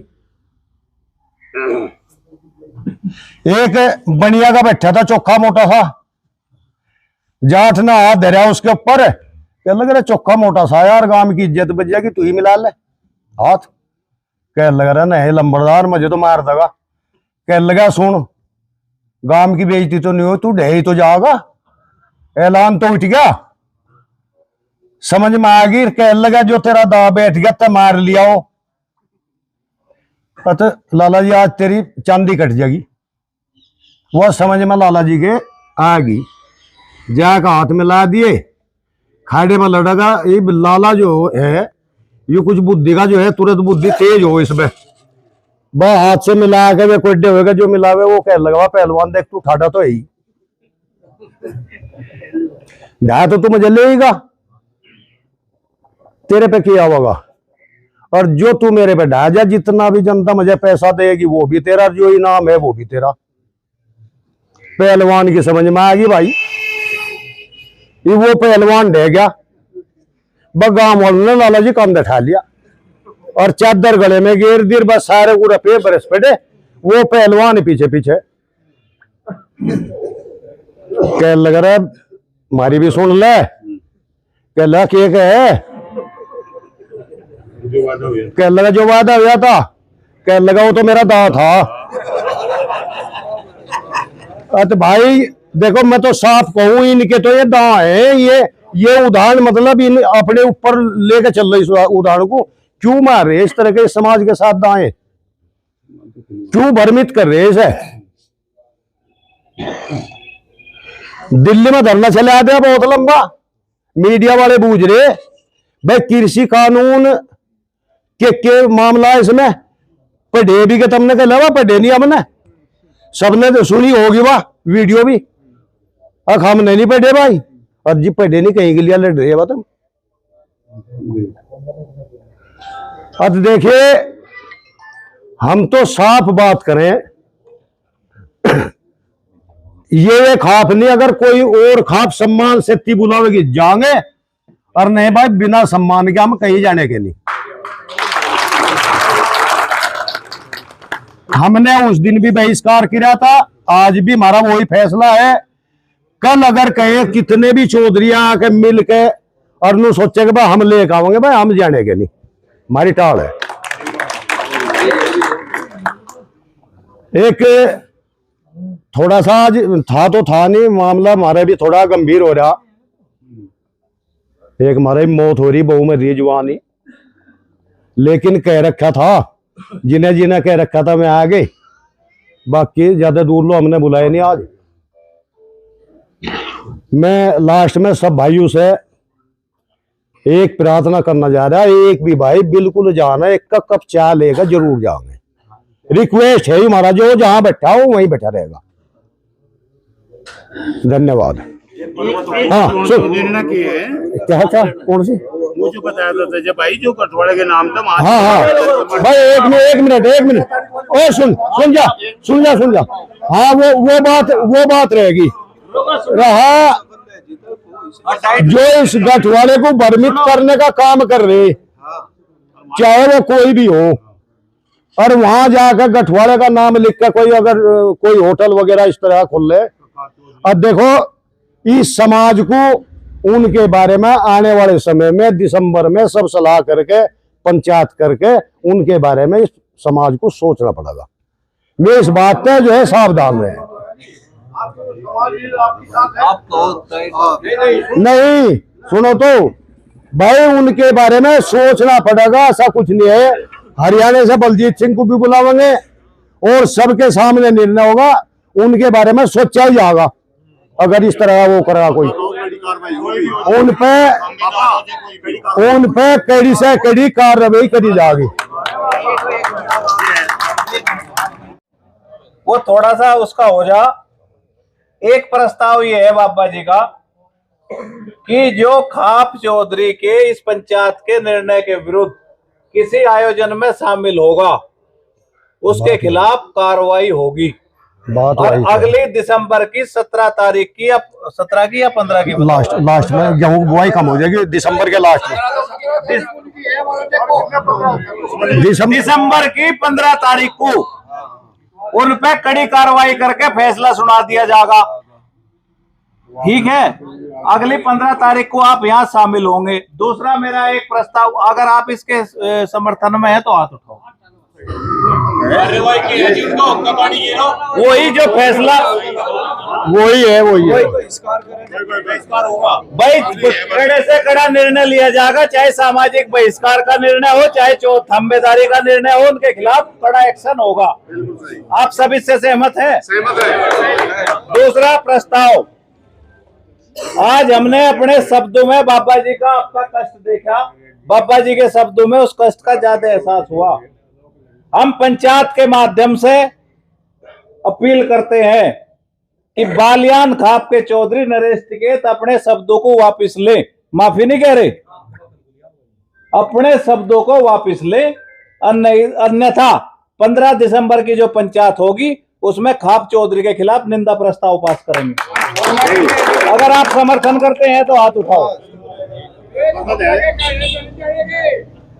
एक बनिया का बैठा था चोखा मोटा सा, जाट ना हाथ धरा उसके ऊपर, कह लग रहा चोखा मोटा सा यार गांव की इज्जत बच जाएगी, तू ही मिला ले हाथ। कह लग रहा नहीं लंबरदार मुझे तो मार देगा। कह लगा सुन गांव की बेइज्जती तो नहीं हो, तू ढही तो जाएगा, ऐलान तो उठ गया, समझ में आ गई। कह लगा जो तेरा दा बैठ गया तो मार लिया हो, पता लाला जी आज तेरी चांदी कट जाएगी। वह समझ में लाला जी के आ गई, जाकर हाथ मिला दिए, खाड़े में लड़ेगा। ये लाला जो है ये कुछ बुद्धि का जो है, तुरंत बुद्धि तेज हो इसमें, वह हाथ से मिला के वे कोड्डे होगा जो मिलावे। वो कह लगा पहलवान देख तू ठाडा तो है ही, ढा तो तू मुझे लेगा, तेरे पे किया होगा, और जो तू मेरे पे ढा जा, जितना भी जनता मुझे पैसा देगी वो भी तेरा, जो इनाम है वो भी तेरा। पहलवान की समझ में आ गई भाई। ये वो पहलवान ढह गया, गांव वालों ने लाला जी काम बैठा लिया और चादर गले में घेर दी, बस सारे पूरा पे बरस पड़े। वो पहलवान पीछे पीछे कह लग रहा हमारी भी सुन ले, कह लगा है, कह लगा जो वादा हुआ था कह लगा वो तो मेरा दांव था। तो भाई देखो मैं तो साफ कहूं, इनके तो ये दांव है, ये उदाहरण मतलब इन अपने ऊपर लेके चल रहे इस उदाहरण को। क्यों मार रहे इस तरह के समाज के साथ दाएं, क्यों भ्रमित कर रहे इसे? दिल्ली में धरना चले आते हैं बहुत लंबा, मीडिया वाले बूझ रहे भाई कृषि कानून के मामला इसमें पढ़े भी के तुमने कह लगा पढ़े नहीं हमने, सबने तो सुनी होगी वाह वीडियो भी, अब हमने नहीं पढ़े भाई, और जी पढ़े नहीं कहीं के लिए लड़ रहे हो तुम। अब देखिए हम तो साफ बात करें, ये खाप नहीं, अगर कोई और खाप सम्मान से ती बुलावेगी जाएंगे, और नहीं भाई बिना सम्मान के हम कहीं जाने के नहीं। हमने उस दिन भी बहिष्कार किया था, आज भी हमारा वही फैसला है। कल अगर कहे कितने भी चौधरी आके मिल के और नु सोचे कि भाई हम लेके आवेंगे, भाई हम जाने के नहीं, हमारी टाल है। एक थोड़ा सा आज था तो था नहीं मामला, हमारे भी थोड़ा गंभीर हो रहा। एक हमारे मौत हो रही, बहू में रही जवानी, लेकिन कह रखा था जिन्हें जिन्हें कह रखा था मैं आ गए, बाकी ज्यादा दूर लो हमने बुलाए नहीं। आज मैं लास्ट में सब भाइयों से एक प्रार्थना करना जा रहा है, एक भी भाई बिल्कुल जाना, एक कप चाय लेकर जरूर जाएंगे, रिक्वेस्ट है हमारा, जो जहां बैठा हो वहीं बैठा रहेगा। धन्यवाद। हाँ सुन क्या था, कौन सी मुझे बताया था जब भाई जो कटवाड़े के नाम था। हाँ हाँ भाई एक मिनट ओ सुन जा। हाँ वो बात रहेगी रहा, जो इस गठवाड़े को भ्रमित करने का काम कर रहे, चाहे वो कोई भी हो, और वहां जाकर गठवाड़े का नाम लिख कर कोई अगर कोई होटल वगैरह इस तरह खोल ले, अब देखो इस समाज को उनके बारे में आने वाले समय में दिसंबर में सब सलाह करके पंचायत करके उनके बारे में इस समाज को सोचना पड़ेगा। मैं इस बात पे जो है सावधान रहे। नहीं सुनो तो भाई उनके बारे में सोचना पड़ेगा, ऐसा कुछ नहीं है। हरियाणा से बलजीत सिंह को भी बुलावेंगे और सबके सामने निर्णय होगा, उनके बारे में सोचा ही जाएगा। अगर इस तरह वो करेगा कोई, उन पे कड़ी से कड़ी कार्रवाई करी जाएगी। वो थोड़ा सा उसका हो जा। एक प्रस्ताव ये है बाबा जी का कि जो खाप चौधरी के इस पंचायत के निर्णय के विरुद्ध किसी आयोजन में शामिल होगा उसके खिलाफ कार्रवाई होगी। और अगली दिसंबर की 17 तारीख की या 17 की या 15 की लास्ट में गेहूं बुआई कम हो जाएगी दिसंबर के लास्ट में, दिसंबर की 15 तारीख को उन पे कड़ी कार्रवाई करके फैसला सुना दिया जाएगा। ठीक है, अगली 15 तारीख को आप यहाँ शामिल होंगे। दूसरा मेरा एक प्रस्ताव, अगर आप इसके समर्थन में है तो हाथ उठाओ। वही जो फैसला वही है भाई, कड़े से कड़ा निर्णय लिया जाएगा, चाहे सामाजिक बहिष्कार का निर्णय हो, चाहे थम्बेदारी का निर्णय हो, उनके खिलाफ कड़ा एक्शन होगा। आप सब इससे सहमत हैं? दूसरा प्रस्ताव, आज हमने अपने शब्दों में बाबा जी का आपका कष्ट देखा, बाबा जी के शब्दों में उस कष्ट का ज्यादा एहसास हुआ। हम पंचायत के माध्यम से अपील करते हैं कि बालियान खाप के चौधरी नरेश टिकैत अपने शब्दों को वापस ले। माफी नहीं कह रहे, अपने शब्दों को वापस ले, अन्यथा 15 दिसंबर की जो पंचायत होगी उसमें खाप चौधरी के खिलाफ निंदा प्रस्ताव पास करेंगे। अगर आप समर्थन करते हैं तो हाथ उठाओ।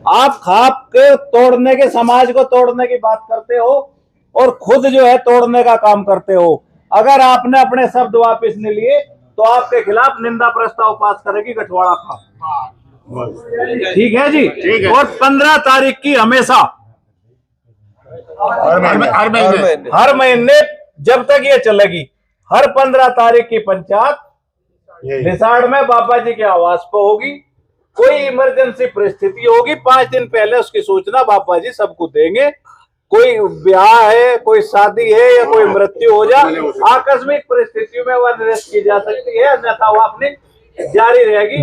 आप खाप के तोड़ने के, समाज को तोड़ने की बात करते हो और खुद जो है तोड़ने का काम करते हो। अगर आपने अपने शब्द वापस नहीं लिए तो आपके खिलाफ निंदा प्रस्ताव पास करेगी गठवाड़ा खाप। ठीक है जी, ठीक है। और 15 तारीख की हमेशा हर महीने जब तक ये चलेगी, हर 15 तारीख की पंचायत निसाड़ में बाबा जी के आवास पर होगी। कोई इमरजेंसी परिस्थिति होगी, 5 दिन पहले उसकी सूचना बाबा जी सबको देंगे। कोई ब्याह है, कोई शादी है या कोई मृत्यु हो जाए, आकस्मिक परिस्थितियों में वह निरस्त की जा सकती है, अन्यथा वो अपनी जारी रहेगी।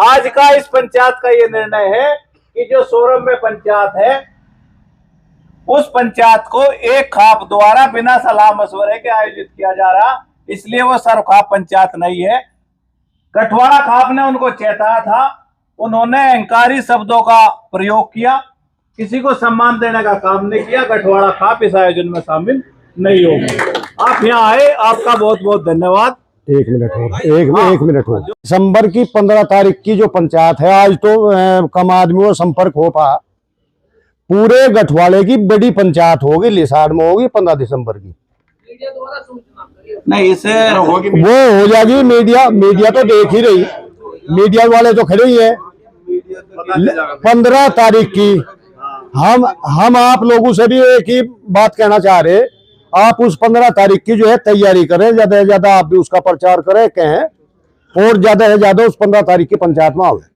आज का इस पंचायत का ये निर्णय है कि जो सोरम में पंचायत है, उस पंचायत को एक खाप द्वारा बिना सलाह मशवरे के आयोजित किया जा रहा, इसलिए वो सर्वखाप पंचायत नहीं है। गठवाड़ा खाप ने उनको चेताया था, उन्होंने अहंकारी शब्दों का प्रयोग किया, किसी को सम्मान देने का काम नहीं किया। गठवाड़ा खाप इस आयोजन में शामिल नहीं होगी। आप यहाँ आए, आपका बहुत बहुत धन्यवाद। एक मिनट हो। दिसंबर की 15 तारीख की जो पंचायत है, आज तो कम आदमियों संपर्क हो पा, पूरे गठवाड़े की बड़ी पंचायत होगी, लिसाड़ में होगी 15 दिसंबर की। नहीं, इसे वो हो जाएगी। मीडिया तो देख ही रही, मीडिया वाले तो खड़े ही है। 15 तारीख की हम आप लोगों से भी एक ही बात कहना चाह रहे, आप उस 15 तारीख की जो है तैयारी करें, ज्यादा से ज्यादा आप भी उसका प्रचार करें, कहें, और ज्यादा से ज्यादा उस 15 तारीख की पंचायत में आओ।